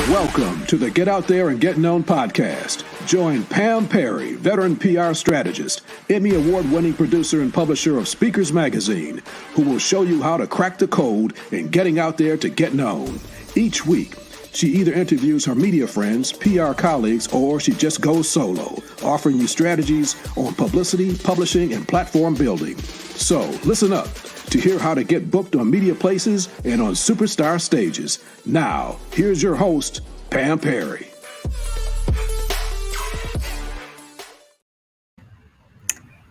Welcome to the Get Out There and Get Known podcast. Join Pam Perry, veteran PR strategist, Emmy award-winning producer and publisher of Speakers Magazine, who will show you how to crack the code in getting out there to get known. Each week, she either interviews her media friends, PR colleagues, or she just goes solo, offering you strategies on publicity, publishing, and platform building. So listen up to hear how to get booked on media places and on superstar stages. Now, here's your host, Pam Perry.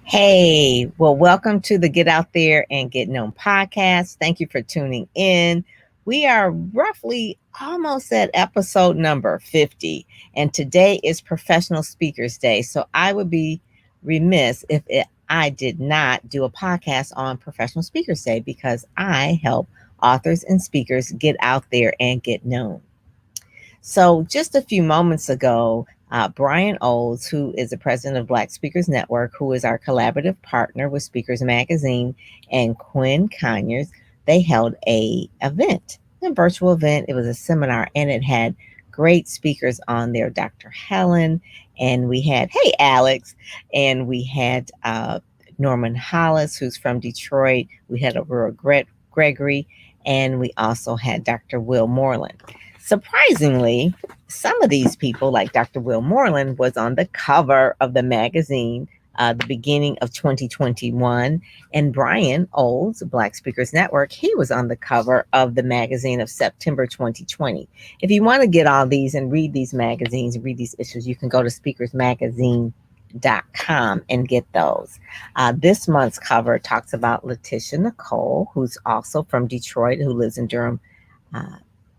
Hey, well, welcome to the Get Out There and Get Known podcast. Thank you for tuning in. We are roughly almost at episode number 50, and today is Professional Speakers Day. So I would be remiss if I did not do a podcast on Professional Speakers Day, because I help authors and speakers get out there and get known. So just a few moments ago, Brian Olds, who is the president of Black Speakers Network, who is our collaborative partner with Speakers Magazine, and Quinn Conyers, they held a virtual event. It was a seminar, and it had great speakers on there. Dr. Helen, and we had, hey, Alex, and we had Norman Hollis, who's from Detroit. We had Aurora Gregory, and we also had Dr. Will Moreland. Surprisingly, some of these people, like Dr. Will Moreland, was on the cover of the magazine the beginning of 2021, and Brian Olds, Black Speakers Network, he was on the cover of the magazine of September 2020. If you want to get all these and read these magazines, read these issues, you can go to speakersmagazine.com and get those. This month's cover talks about Letitia Nicole, who's also from Detroit, who lives in Durham,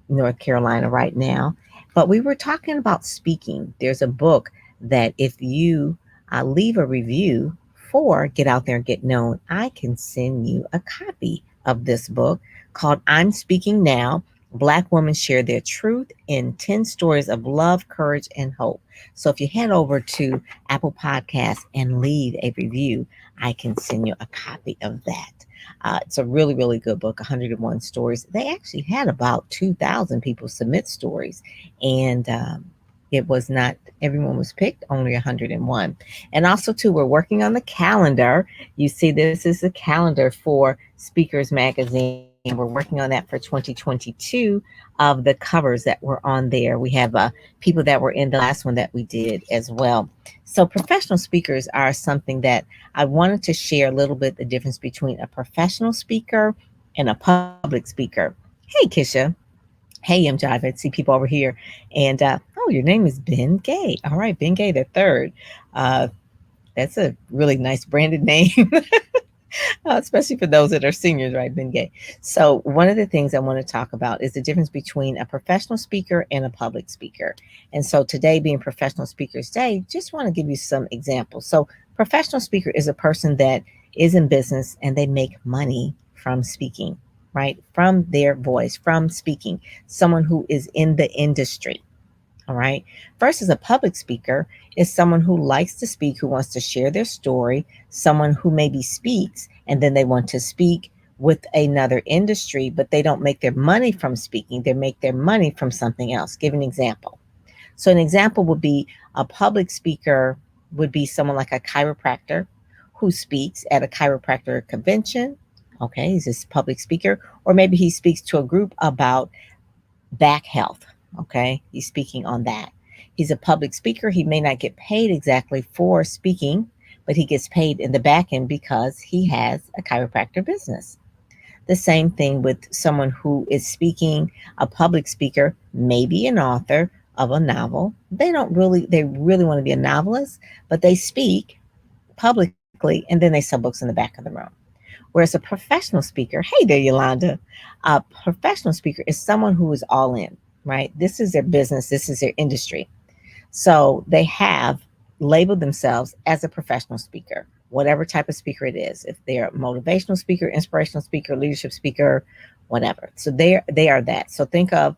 North Carolina right now. But we were talking about speaking. There's a book that if you leave a review for Get Out There and Get Known, I can send you a copy of this book called I'm Speaking Now. Black women share their truth in 10 stories of love, courage, and hope. So if you head over to Apple Podcasts and leave a review, I can send you a copy of that. It's a really, really good book, 101 stories. They actually had about 2,000 people submit stories, and it was not everyone was picked, only 101. And also, too, we're working on the calendar. You see, this is the calendar for Speakers Magazine. We're working on that for 2022 of the covers that were on there. We have people that were in the last one that we did as well. So professional speakers are something that I wanted to share a little bit the difference between a professional speaker and a public speaker. Hey, Kisha. Hey, M. Jive. I see people over here. And, your name is Ben Gay. All right, Ben Gay, the third. That's a really nice branded name, especially for those that are seniors, right, Ben Gay. So one of the things I want to talk about is the difference between a professional speaker and a public speaker. And so today, being Professional Speakers Day, just want to give you some examples. So professional speaker is a person that is in business and they make money from speaking, right? From their voice, from speaking, someone who is in the industry. All right. Versus a public speaker is someone who likes to speak, who wants to share their story, someone who maybe speaks and then they want to speak with another industry, but they don't make their money from speaking. They make their money from something else. Give an example. So an example would be a public speaker would be someone like a chiropractor who speaks at a chiropractor convention. Okay. He's a public speaker, or maybe he speaks to a group about back health. Okay, he's speaking on that. He's a public speaker. He may not get paid exactly for speaking, but he gets paid in the back end because he has a chiropractor business. The same thing with someone who is speaking, a public speaker, maybe an author of a novel. They really want to be a novelist, but they speak publicly and then they sell books in the back of the room. Whereas a professional speaker, hey there, Yolanda, a professional speaker is someone who is all in. Right? This is their business. This is their industry. So they have labeled themselves as a professional speaker, whatever type of speaker it is. If they're a motivational speaker, inspirational speaker, leadership speaker, whatever. So they are that. So think of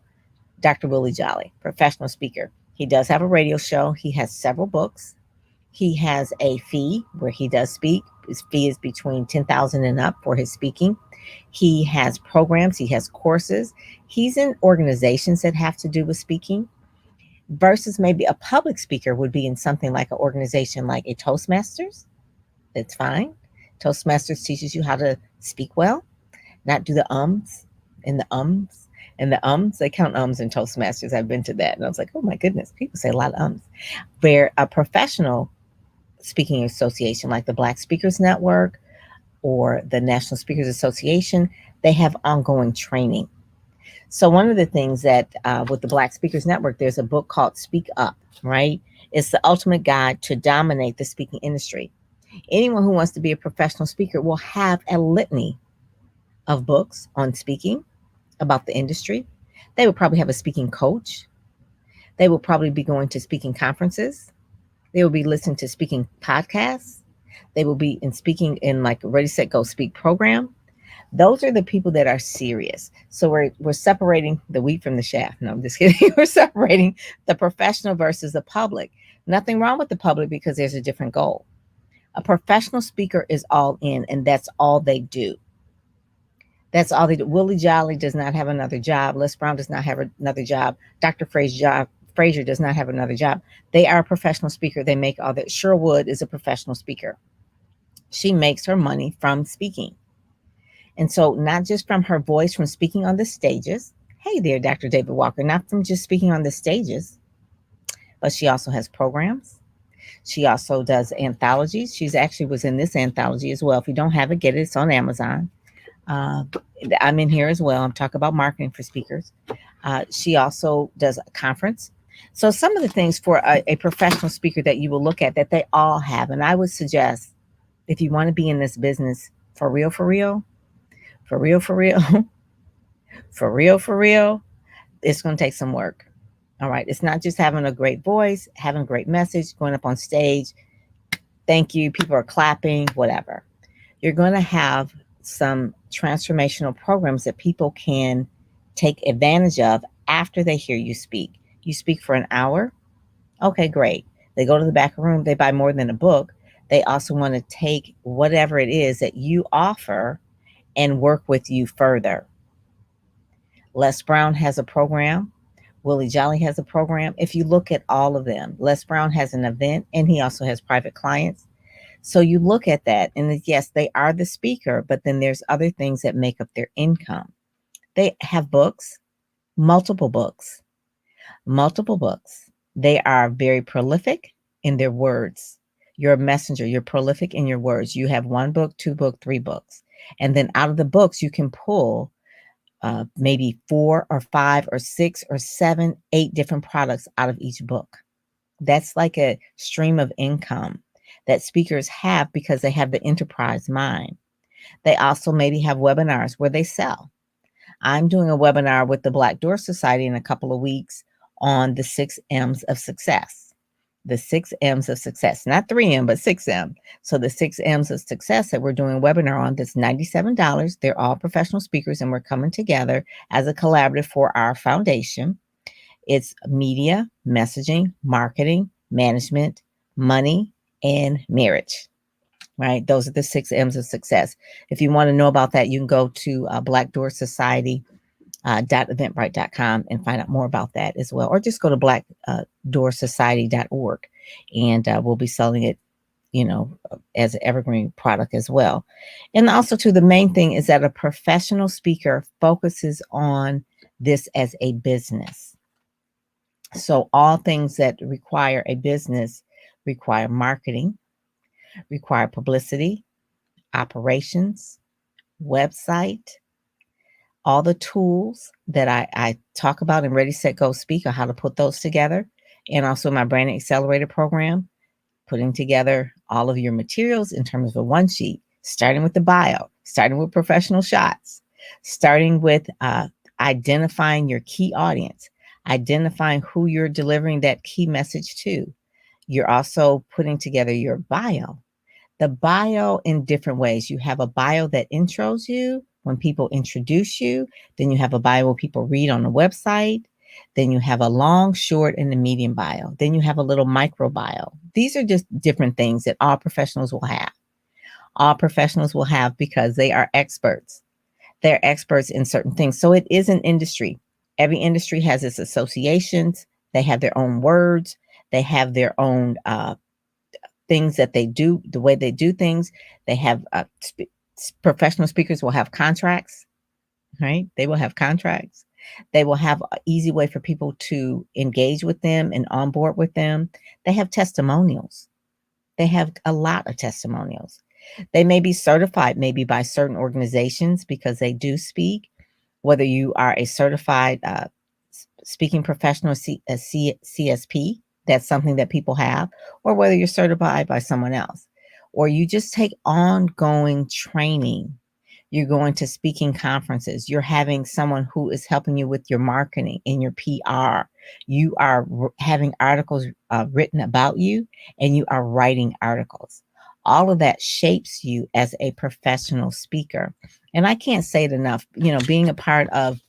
Dr. Willie Jolly, professional speaker. He does have a radio show. He has several books. He has a fee where he does speak. His fee is between $10,000 and up for his speaking. He has programs, he has courses, he's in organizations that have to do with speaking, versus maybe a public speaker would be in something like an organization like a Toastmasters. That's fine. Toastmasters teaches you how to speak well, not do the ums and the ums and the ums. They count ums in Toastmasters. I've been to that. And I was like, oh my goodness, people say a lot of ums. Where a professional speaking association like the Black Speakers Network or the National Speakers Association, they have ongoing training. So one of the things that with the Black Speakers Network, there's a book called Speak Up, right? It's the ultimate guide to dominate the speaking industry. Anyone who wants to be a professional speaker will have a litany of books on speaking about the industry. They will probably have a speaking coach. They will probably be going to speaking conferences. They will be listening to speaking podcasts. They will be in speaking in like a Ready, Set, Go Speak program. Those are the people that are serious. So we're separating the wheat from the shaft. No, I'm just kidding. We're separating the professional versus the public. Nothing wrong with the public because there's a different goal. A professional speaker is all in, and that's all they do. That's all they do. Willie Jolly does not have another job. Les Brown does not have another job. Dr. Frazier does not have another job. They are a professional speaker. They make all that. Sherwood is a professional speaker. She makes her money from speaking. And so not just from her voice, from speaking on the stages. Hey there, Dr. David Walker, not from just speaking on the stages, but she also has programs. She also does anthologies. She's actually was in this anthology as well. If you don't have it, get it. It's on Amazon. I'm in here as well. I'm talking about marketing for speakers. She also does a conference. So some of the things for a professional speaker that you will look at that they all have. And I would suggest if you want to be in this business for real, for real, for real, for real, for real, for real, it's going to take some work. All right. It's not just having a great voice, having a great message, going up on stage. Thank you. People are clapping, whatever. You're going to have some transformational programs that people can take advantage of after they hear you speak. You speak for an hour. Okay, great. They go to the back room. They buy more than a book. They also want to take whatever it is that you offer and work with you further. Les Brown has a program. Willie Jolly has a program. If you look at all of them, Les Brown has an event and he also has private clients. So you look at that and yes, they are the speaker, but then there's other things that make up their income. They have books, multiple books. They are very prolific in their words. You're a messenger. You're prolific in your words. You have 1 book, 2 books, 3 books. And then out of the books, you can pull maybe 4 or 5 or 6 or 7, 8 different products out of each book. That's like a stream of income that speakers have because they have the enterprise mind. They also maybe have webinars where they sell. I'm doing a webinar with the Black Door Society in a couple of weeks on the 6 M's of success. The 6 M's of success, not 3M, but 6M. So the 6 M's of success that we're doing a webinar on, that's $97. They're all professional speakers and we're coming together as a collaborative for our foundation. It's media, messaging, marketing, management, money, and marriage, right? Those are the 6 M's of success. If you want to know about that, you can go to Black Door Society .eventbrite.com and find out more about that as well, or just go to blackdoorsociety.org and we'll be selling it, as an evergreen product as well. And also too, the main thing is that a professional speaker focuses on this as a business. So all things that require a business require marketing, require publicity, operations, website, all the tools that I talk about in Ready, Set, Go, Speak, or how to put those together. And also my Branding Accelerator program, putting together all of your materials in terms of a 1 sheet, starting with the bio, starting with professional shots, starting with identifying your key audience, identifying who you're delivering that key message to. You're also putting together your bio. The bio in different ways. You have a bio that intros you when people introduce you. Then you have a bio where people read on the website. Then you have a long, short, and a medium bio. Then you have a little micro bio. These are just different things that all professionals will have. All professionals will have because they are experts. They're experts in certain things. So it is an industry. Every industry has its associations. They have their own words. They have their own things that they do, the way they do things. They have professional speakers will have contracts, right? They will have contracts. They will have an easy way for people to engage with them and onboard with them. They have testimonials. They have a lot of testimonials. They may be certified maybe by certain organizations because they do speak, whether you are a certified speaking professional, CSP, that's something that people have, or whether you're certified by someone else, or you just take ongoing training. You're going to speaking conferences. You're having someone who is helping you with your marketing and your PR. You are having articles written about you, and you are writing articles. All of that shapes you as a professional speaker. And I can't say it enough, being a part of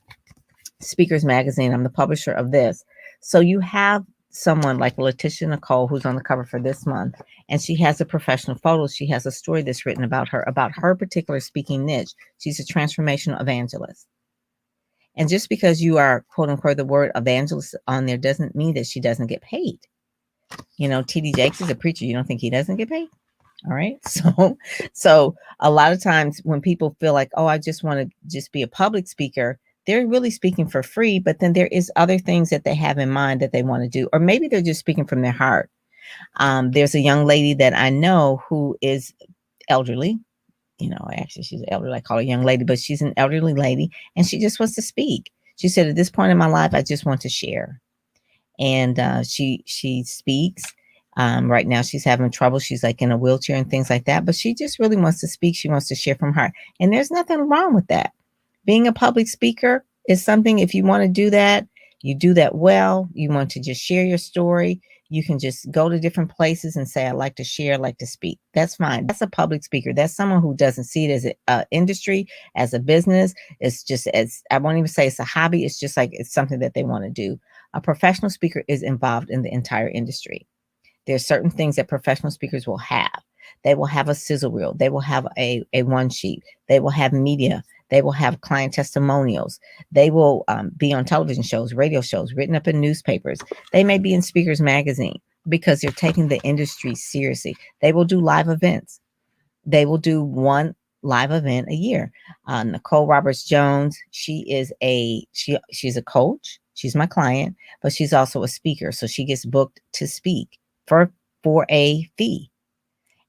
Speakers Magazine, I'm the publisher of this. So you have someone like Letitia Nicole, who's on the cover for this month, and she has a professional photo. She has a story that's written about her particular speaking niche. She's a transformational evangelist. And just because you are, quote unquote, the word evangelist on there doesn't mean that she doesn't get paid. TD Jakes is a preacher. You don't think he doesn't get paid? All right. So a lot of times when people feel like, oh, I just want to just be a public speaker, they're really speaking for free, but then there is other things that they have in mind that they want to do, or maybe they're just speaking from their heart. There's a young lady that I know who is elderly. Actually, she's elderly. I call her a young lady, but she's an elderly lady, and she just wants to speak. She said, at this point in my life, I just want to share. And she speaks. Right now, she's having trouble. She's like in a wheelchair and things like that, but she just really wants to speak. She wants to share from her. And there's nothing wrong with that. Being a public speaker is something, if you want to do that, you do that well. You want to just share your story. You can just go to different places and say, I like to share, I like to speak. That's fine. That's a public speaker. That's someone who doesn't see it as an industry, as a business. It's just I won't even say it's a hobby. It's just like it's something that they want to do. A professional speaker is involved in the entire industry. There's certain things that professional speakers will have. They will have a sizzle reel. They will have a one sheet. They will have media. They will have client testimonials. They will be on television shows, radio shows, written up in newspapers. They may be in Speakers Magazine because they're taking the industry seriously. They will do live events. They will do one live event a year. Nicole Roberts Jones, she's a coach. She's my client, but she's also a speaker. So she gets booked to speak for a fee,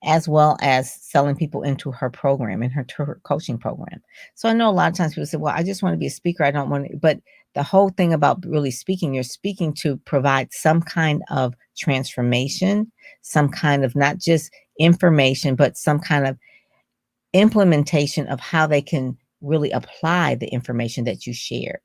as well as selling people into her program, in her coaching program. So I know a lot of times people say, well, I just want to be a speaker. I don't want to, but the whole thing about really speaking, you're speaking to provide some kind of transformation, some kind of not just information, but some kind of implementation of how they can really apply the information that you shared.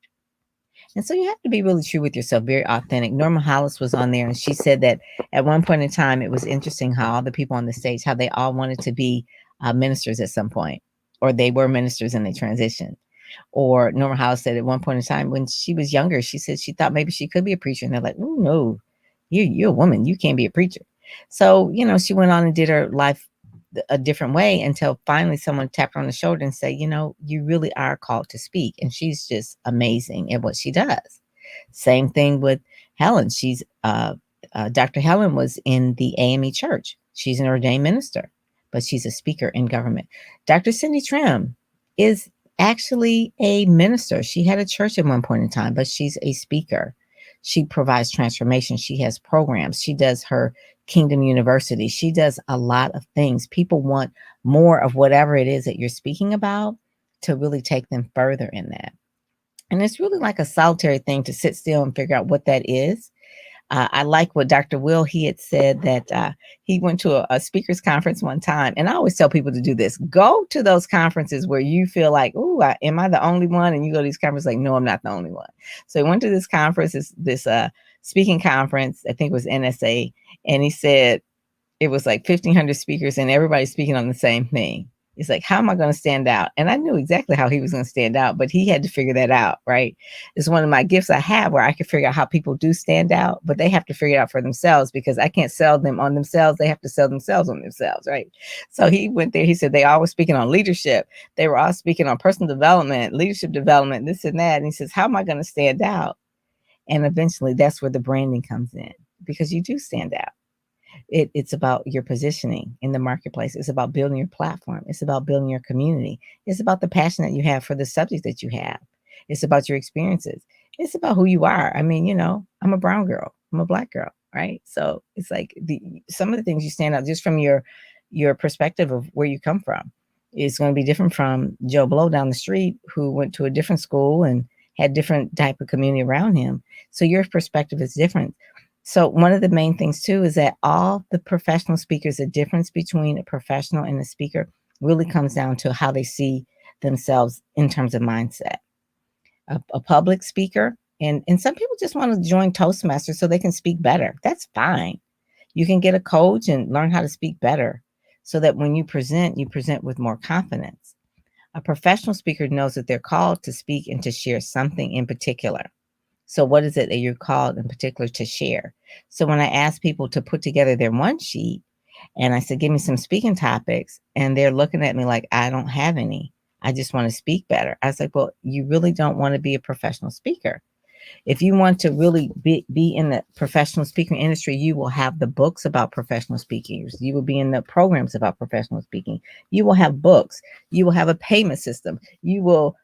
And so you have to be really true with yourself, very authentic. Norma Hollis was on there, and she said that at one point in time, it was interesting how all the people on the stage, how they all wanted to be ministers at some point, or they were ministers and they transitioned. Or Norma Hollis said at one point in time when she was younger, she said she thought maybe she could be a preacher. And they're like, oh, no, you're a woman. You can't be a preacher. So, she went on and did her life a different way until finally someone tapped her on the shoulder and said, you really are called to speak. And she's just amazing at what she does. Same thing with Helen. She's Dr. Helen was in the AME church. She's an ordained minister, but she's a speaker in government. Dr. Cindy Trim is actually a minister. She had a church at one point in time, but she's a speaker. She provides transformation. She has programs. She does her Kingdom University. She does a lot of things. People want more of whatever it is that you're speaking about to really take them further in that. And it's really like a solitary thing to sit still and figure out what that is. I like what Dr. Will, he had said that he went to a speakers conference one time. And I always tell people to do this. Go to those conferences where you feel like, oh, am I the only one? And you go to these conferences like, no, I'm not the only one. So he went to this conference, this speaking conference, I think it was NSA. And he said it was like 1,500 speakers and everybody speaking on the same thing. It's like, how am I going to stand out? And I knew exactly how he was going to stand out, but he had to figure that out, right? It's one of my gifts I have where I can figure out how people do stand out, but they have to figure it out for themselves because I can't sell them on themselves. They have to sell themselves on themselves, right? So he went there. He said they all were speaking on leadership. They were all speaking on personal development, leadership development, this and that. And he says, how am I going to stand out? And eventually that's where the branding comes in because you do stand out. It's about your positioning in the marketplace. It's about building your platform. It's about building your community. It's about the passion that you have for the subject that you have. It's about your experiences. It's about who you are. I mean, I'm a brown girl. I'm a Black girl, right? So it's like some of the things you stand out just from your perspective of where you come from is going to be different from Joe Blow down the street who went to a different school and had different type of community around him. So your perspective is different. So one of the main things too is that all the professional speakers, the difference between a professional and a speaker really comes down to how they see themselves in terms of mindset. A public speaker, and some people just want to join Toastmasters so they can speak better. That's fine. You can get a coach and learn how to speak better so that when you present with more confidence. A professional speaker knows that they're called to speak and to share something in particular. So what is it that you're called in particular to share? So when I ask people to put together their one sheet and I said, give me some speaking topics, and they're looking at me like, I don't have any. I just want to speak better. I was like, well, you really don't want to be a professional speaker. If you want to really be in the professional speaking industry, you will have the books about professional speakers. You will be in the programs about professional speaking. You will have books. You will have a payment system. You will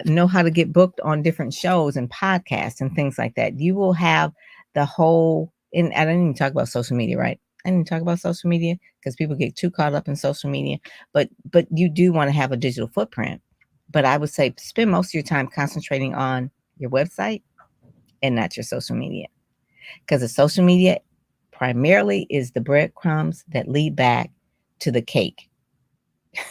know how to get booked on different shows and podcasts and things like that. You will have the whole, and I didn't even talk about social media, right? I didn't talk about social media because people get too caught up in social media, but you do want to have a digital footprint. But I would say spend most of your time concentrating on your website and not your social media, because the social media primarily is the breadcrumbs that lead back to the cake.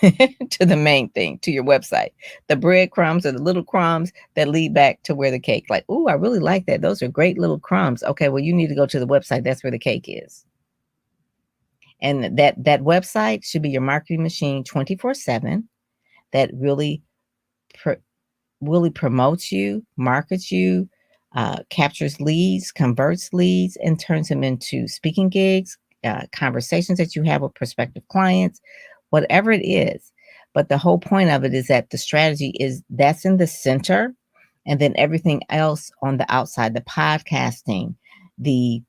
To the main thing, to your website. The breadcrumbs are the little crumbs that lead back to where the cake, like, oh, I really like that. Those are great little crumbs. Okay, well, you need to go to the website. That's where the cake is. And that website should be your marketing machine 24/7 that really promotes you, markets you, captures leads, converts leads, and turns them into speaking gigs, conversations that you have with prospective clients, whatever it is. But the whole point of it is that the strategy is that's in the center, and then everything else on the outside, the podcasting, the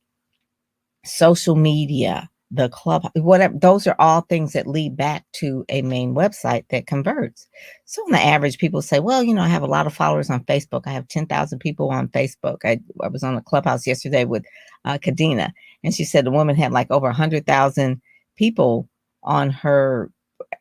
social media, the club, whatever, those are all things that lead back to a main website that converts. So on the average, people say, well, I have a lot of followers on Facebook. I have 10,000 people on Facebook. I was on a Clubhouse yesterday with Kadena, and she said the woman had like over 100,000 people on her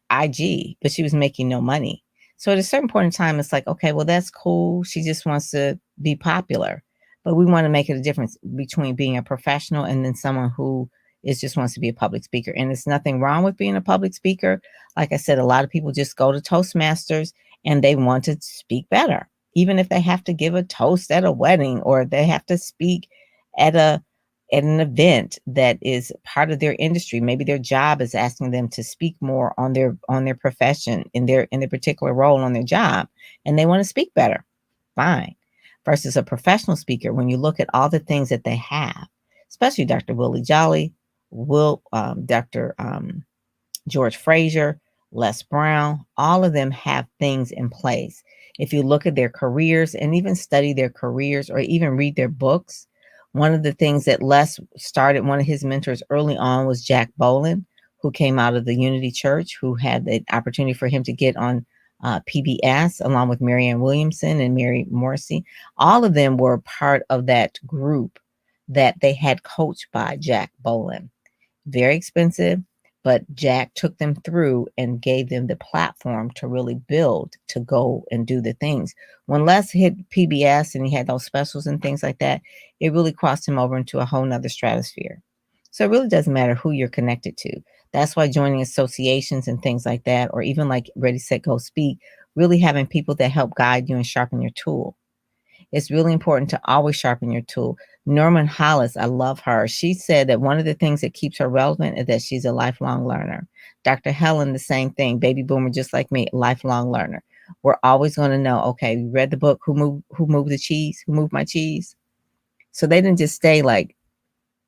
IG, but she was making no money. So at a certain point in time, it's like, okay, well, that's cool. She just wants to be popular. But we want to make it a difference between being a professional and then someone who just wants to be a public speaker. And there's nothing wrong with being a public speaker. Like I said, a lot of people just go to Toastmasters and they want to speak better, even if they have to give a toast at a wedding or they have to speak at an event that is part of their industry. Maybe their job is asking them to speak more on their profession, in their particular role on their job, and they want to speak better. Fine. Versus a professional speaker, when you look at all the things that they have, especially Dr. Willie Jolly, Dr. George Fraser, Les Brown, all of them have things in place. If you look at their careers and even study their careers or even read their books, one of the things that Les started, one of his mentors early on was Jack Boland, who came out of the Unity Church, who had the opportunity for him to get on PBS, along with Marianne Williamson and Mary Morrissey. All of them were part of that group that they had coached by Jack Boland. Very expensive, but Jack took them through and gave them the platform to really build, to go and do the things. When Les hit PBS and he had those specials and things like that, it really crossed him over into a whole nother stratosphere. So it really doesn't matter who you're connected to. That's why joining associations and things like that, or even like Ready, Set, Go, Speak, really having people that help guide you and sharpen your tool. It's really important to always sharpen your tool. Norman Hollis, I love her. She said that one of the things that keeps her relevant is that she's a lifelong learner. Dr. Helen, the same thing. Baby boomer, just like me, lifelong learner. We're always going to know, okay, we read the book, who moved the cheese, who moved my cheese. So they didn't just stay like,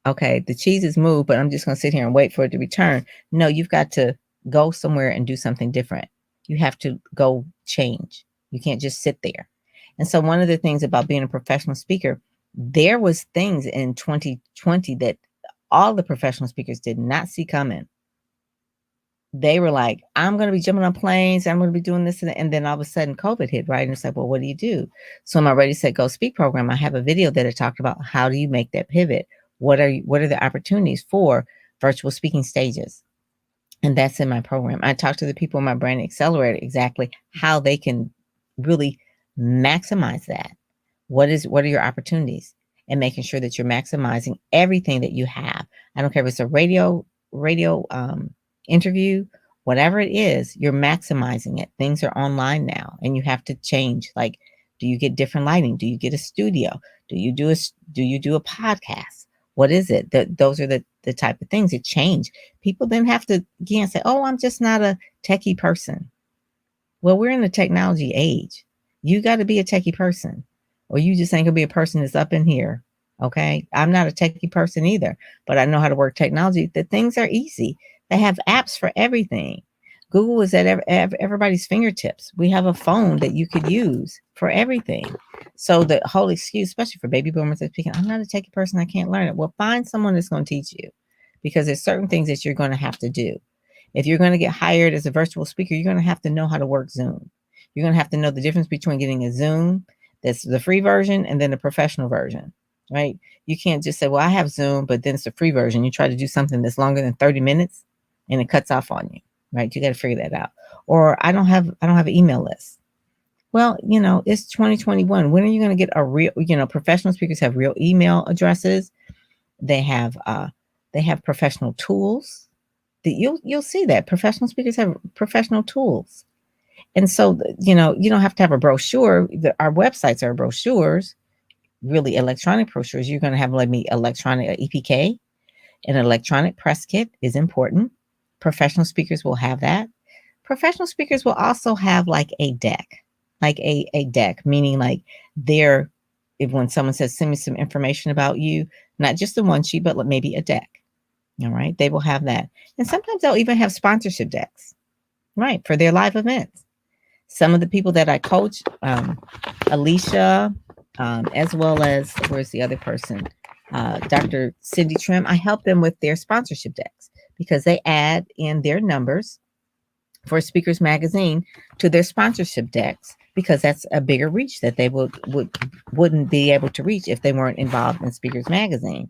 okay, the cheese is moved, but I'm just going to sit here and wait for it to return. No, you've got to go somewhere and do something different. You have to go change. You can't just sit there. And so one of the things about being a professional speaker, there was things in 2020 that all the professional speakers did not see coming. They were like, I'm going to be jumping on planes. I'm going to be doing this. And then all of a sudden COVID hit, right? And it's like, well, what do you do? So in my Ready, Set, Go Speak program, I have a video that I talked about how do you make that pivot? What are the opportunities for virtual speaking stages? And that's in my program. I talk to the people in my Brand Accelerator exactly how they can really maximize that. What are your opportunities? And making sure that you're maximizing everything that you have. I don't care if it's a radio interview, whatever it is, you're maximizing it. Things are online now and you have to change. Like, do you get different lighting? Do you get a studio? Do you do a podcast? What is it? Those are the type of things that change. People then have to again say, oh, I'm just not a techie person. Well, we're in the technology age. You got to be a techie person, or you just ain't gonna be a person that's up in here. Okay. I'm not a techie person either, but I know how to work technology. The things are easy. They have apps for everything. Google is at everybody's fingertips. We have a phone that you could use for everything. So the whole excuse, especially for baby boomers that speaking, I'm not a techie person, I can't learn it. Well, find someone that's going to teach you, because there's certain things that you're going to have to do. If you're going to get hired as a virtual speaker, you're going to have to know how to work Zoom. You're going to have to know the difference between getting a Zoom, that's the free version, and then the professional version, right? You can't just say, well, I have Zoom, but then it's the free version. You try to do something that's longer than 30 minutes and it cuts off on you, right? You got to figure that out. Or I don't have an email list. Well, it's 2021. When are you going to get a real, professional speakers have real email addresses. They have professional tools. That you'll see that professional speakers have professional tools. And so, you don't have to have a brochure. Our websites are brochures, really electronic brochures. You're going to have like me electronic EPK, an electronic press kit is important. Professional speakers will have that. Professional speakers will also have like a deck, meaning like if when someone says, send me some information about you, not just a one sheet, but maybe a deck. All right. They will have that. And sometimes they'll even have sponsorship decks, right, for their live events. Some of the people that I coach, Alicia, as well as, where's the other person? Dr. Cindy Trim, I help them with their sponsorship decks because they add in their numbers for Speakers Magazine to their sponsorship decks, because that's a bigger reach that they wouldn't be able to reach if they weren't involved in Speakers Magazine.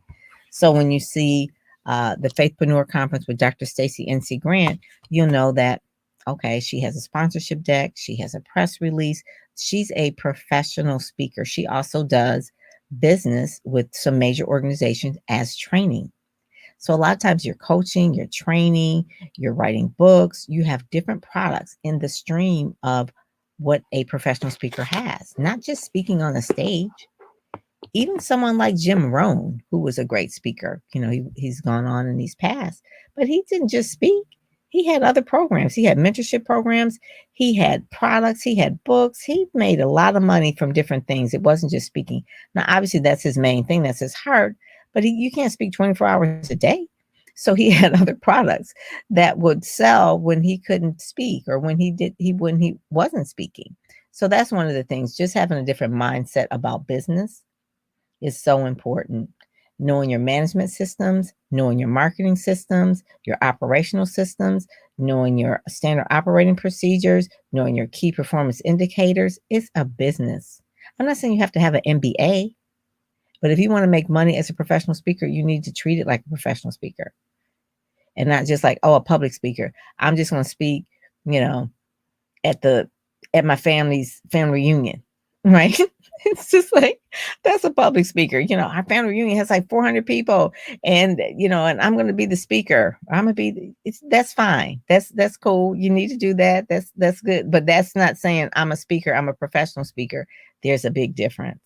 So when you see the Faithpreneur Conference with Dr. Stacy NC Grant, you'll know that, okay, she has a sponsorship deck. She has a press release. She's a professional speaker. She also does business with some major organizations as training. So a lot of times you're coaching, you're training, you're writing books, you have different products in the stream of what a professional speaker has, not just speaking on a stage. Even someone like Jim Rohn, who was a great speaker, he's gone on and he's passed, but he didn't just speak. He had other programs. He had mentorship programs. He had products. He had books. He made a lot of money from different things. It wasn't just speaking. Now, obviously, that's his main thing. That's his heart. But you can't speak 24 hours a day. So he had other products that would sell when he couldn't speak, or when he wasn't speaking. So that's one of the things. Just having a different mindset about business is so important. Knowing your management systems, knowing your marketing systems, your operational systems, knowing your standard operating procedures, knowing your key performance indicators. It's a business. I'm not saying you have to have an MBA, but if you want to make money as a professional speaker, you need to treat it like a professional speaker and not just like, a public speaker. I'm just going to speak, at my family's family reunion, right? It's just like, that's a public speaker. Our family reunion has like 400 people and I'm going to be the speaker. That's fine. That's cool. You need to do that. That's good. But that's not saying I'm a speaker. I'm a professional speaker. There's a big difference.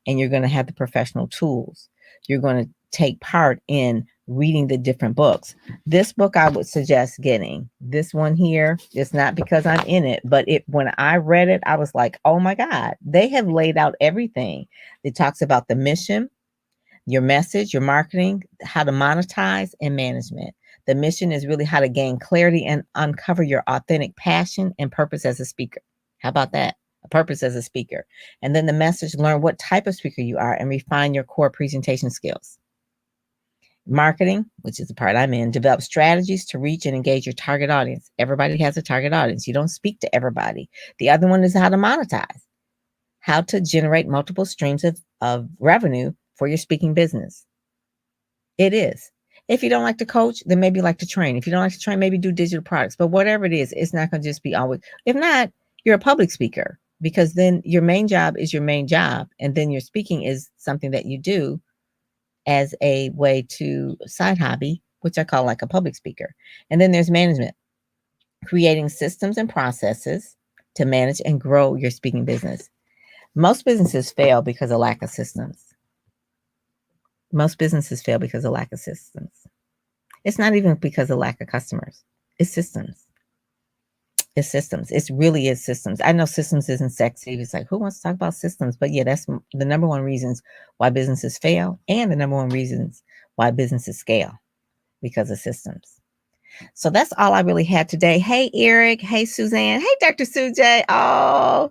and you're going to have the professional tools. You're going to take part in reading the different books. This book I would suggest getting. This one here, it's not because I'm in it, but when I read it, I was like, oh my God, they have laid out everything. It talks about the mission, your message, your marketing, how to monetize, and management. The mission is really how to gain clarity and uncover your authentic passion and purpose as a speaker. How about that? A purpose as a speaker. And then the message, learn what type of speaker you are and refine your core presentation skills. Marketing, which is the part I'm in, develop strategies to reach and engage your target audience. Everybody has a target audience. You don't speak to everybody. The other one is how to monetize, how to generate multiple streams of revenue for your speaking business. It is. If you don't like to coach, then maybe like to train. If you don't like to train, maybe do digital products. But whatever it is, it's not going to just be always. If not, you're a public speaker, because then your main job is your main job. And then your speaking is something that you do as a way to side hobby, which I call like a public speaker. And then there's management, creating systems and processes to manage and grow your speaking business. Most businesses fail because of lack of systems. Most businesses fail because of lack of systems. It's not even because of lack of customers. It's systems. It's systems. It really is systems. I know systems isn't sexy. It's like, who wants to talk about systems? But yeah, that's the number one reasons why businesses fail, and the number one reasons why businesses scale, because of systems. So that's all I really had today. Hey, Eric. Hey, Suzanne. Hey, Dr. Sujay. Oh,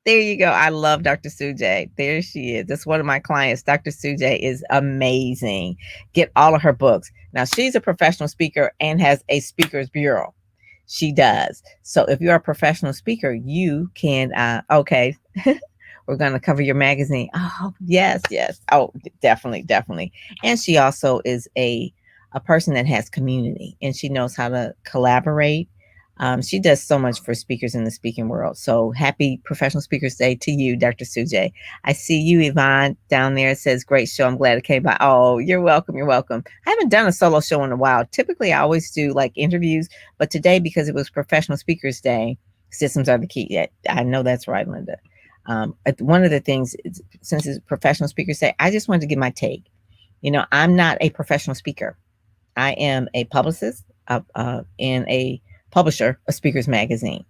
there you go. I love Dr. Sujay. There she is. That's one of my clients. Dr. Sujay is amazing. Get all of her books. Now, she's a professional speaker and has a speakers bureau. She does. So if you're a professional speaker, you can, okay, we're going to cover your magazine. Oh, yes. Oh, definitely. And she also is a person that has community, and she knows how to collaborate. She does so much for speakers in the speaking world. So happy Professional Speakers Day to you, Dr. Sujay. I see you, Yvonne, down there. It says, great show. I'm glad it came by. Oh, you're welcome. I haven't done a solo show in a while. Typically, I always do like interviews, but today, because it was Professional Speakers Day, systems are the key. Yeah, I know that's right, Linda. One of the things, since it's Professional Speakers Day, I just wanted to give my take. I'm not a professional speaker. I am a publicist and a publisher of Speakers Magazine.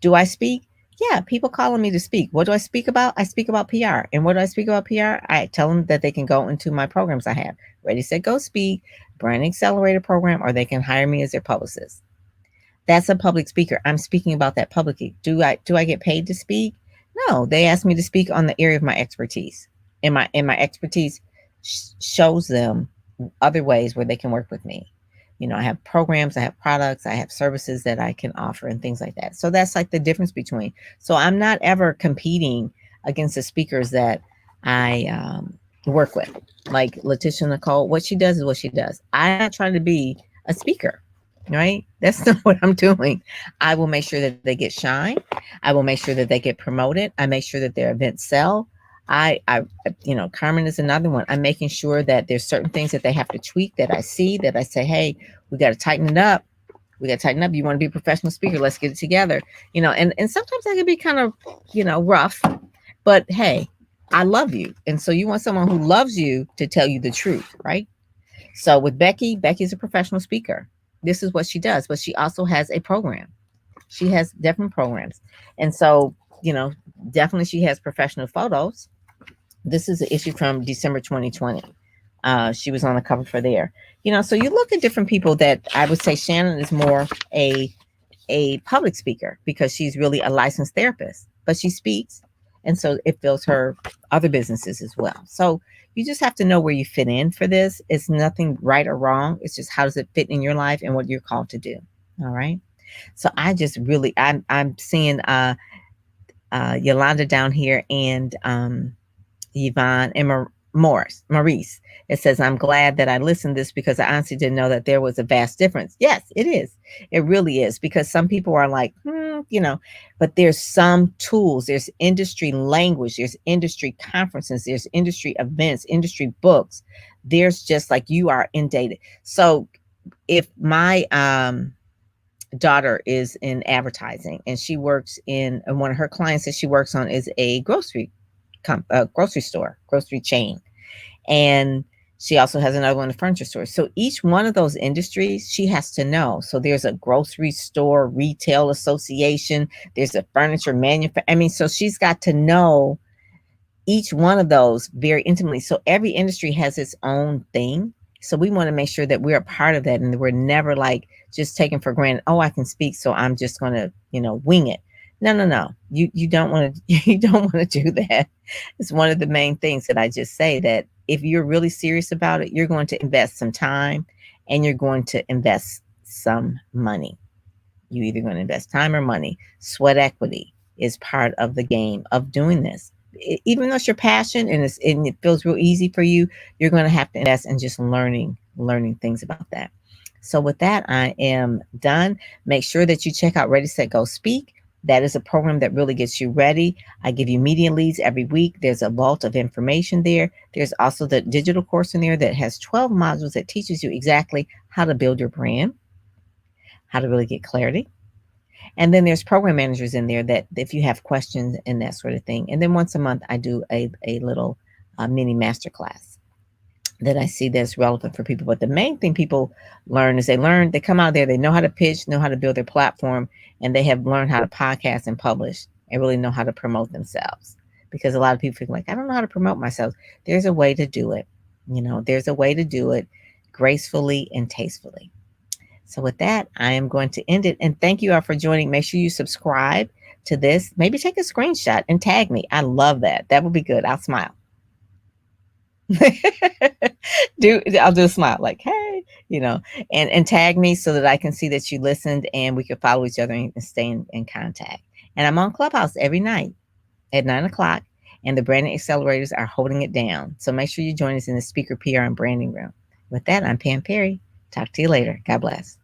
Do I speak? Yeah, people calling me to speak. What do I speak about? I speak about PR. And what do I speak about PR? I tell them that they can go into my programs I have. Ready, Set, Go Speak, Brand Accelerator program, or they can hire me as their publicist. That's a public speaker. I'm speaking about that publicly. Do I get paid to speak? No, they ask me to speak on the area of my expertise. And my expertise shows them other ways where they can work with me. I have programs, I have products, I have services that I can offer and things like that. So that's like the difference between. So I'm not ever competing against the speakers that I work with. Like Letitia Nicole, what she does is what she does. I'm not trying to be a speaker, right? That's not what I'm doing. I will make sure that they get shine. I will make sure that they get promoted. I make sure that their events sell. Carmen is another one. I'm making sure that there's certain things that they have to tweak, that I see, that I say, hey, we got to tighten it up. You want to be a professional speaker. Let's get it together. And sometimes I can be kind of, rough, but hey, I love you. And so you want someone who loves you to tell you the truth, right? So with Becky's a professional speaker. This is what she does, but she also has a program. She has different programs. And so, definitely she has professional photos. This is an issue from December 2020. She was on the cover for there. So you look at different people that I would say Shannon is more a public speaker, because she's really a licensed therapist, but she speaks. And so it fills her other businesses as well. So you just have to know where you fit in for this. It's nothing right or wrong. It's just, how does it fit in your life and what you're called to do. All right. So I just really, I'm seeing Yolanda down here, and Yvonne and Maurice. It says, I'm glad that I listened to this, because I honestly didn't know that there was a vast difference. Yes, it is. It really is, because some people are like, but there's some tools, there's industry language, there's industry conferences, there's industry events, industry books. There's just like, you are inundated. So if my daughter is in advertising, and she works in, and one of her clients that she works on is a grocery grocery store, grocery chain. And she also has another one in the furniture store. So each one of those industries, she has to know. So there's a grocery store retail association. There's a furniture manufacturer. I mean, so she's got to know each one of those very intimately. So every industry has its own thing. So we want to make sure that we're a part of that and we're never like just taken for granted. Oh, I can speak, so I'm just going to, wing it. No. You don't want to, you don't want to do that. It's one of the main things that I just say, that if you're really serious about it, you're going to invest some time and you're going to invest some money. You're either going to invest time or money. Sweat equity is part of the game of doing this. Even though it's your passion and it feels real easy for you, you're going to have to invest in just learning things about that. So with that, I am done. Make sure that you check out Ready, Set, Go, Speak. That is a program that really gets you ready. I give you media leads every week. There's a vault of information there. There's also the digital course in there that has 12 modules that teaches you exactly how to build your brand, how to really get clarity. And then there's program managers in there that if you have questions and that sort of thing. And then once a month, I do a little mini masterclass that I see that's relevant for people. But the main thing people learn is they come out there, they know how to pitch, know how to build their platform, and they have learned how to podcast and publish and really know how to promote themselves. Because a lot of people feel like, I don't know how to promote myself. There's a way to do it. There's a way to do it gracefully and tastefully. So with that, I am going to end it. And thank you all for joining. Make sure you subscribe to this. Maybe take a screenshot and tag me. I love that. That would be good. I'll smile. I'll do a smile like, hey, and tag me so that I can see that you listened and we can follow each other and stay in contact. And I'm on Clubhouse every night at 9:00, and the branding accelerators are holding it down. So make sure you join us in the speaker PR and branding room. With that, I'm Pam Perry. Talk to you later. God bless.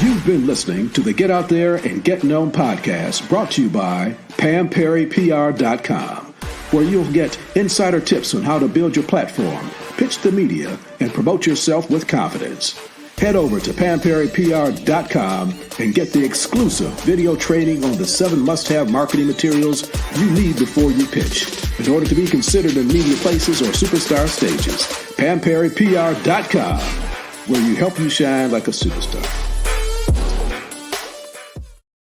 You've been listening to the Get Out There and Get Known podcast, brought to you by PamPerryPR.com, where you'll get insider tips on how to build your platform, pitch the media, and promote yourself with confidence. Head over to PamPerryPR.com and get the exclusive video training on the 7 must-have marketing materials you need before you pitch in order to be considered in media places or superstar stages. PamPerryPR.com, where you help you shine like a superstar.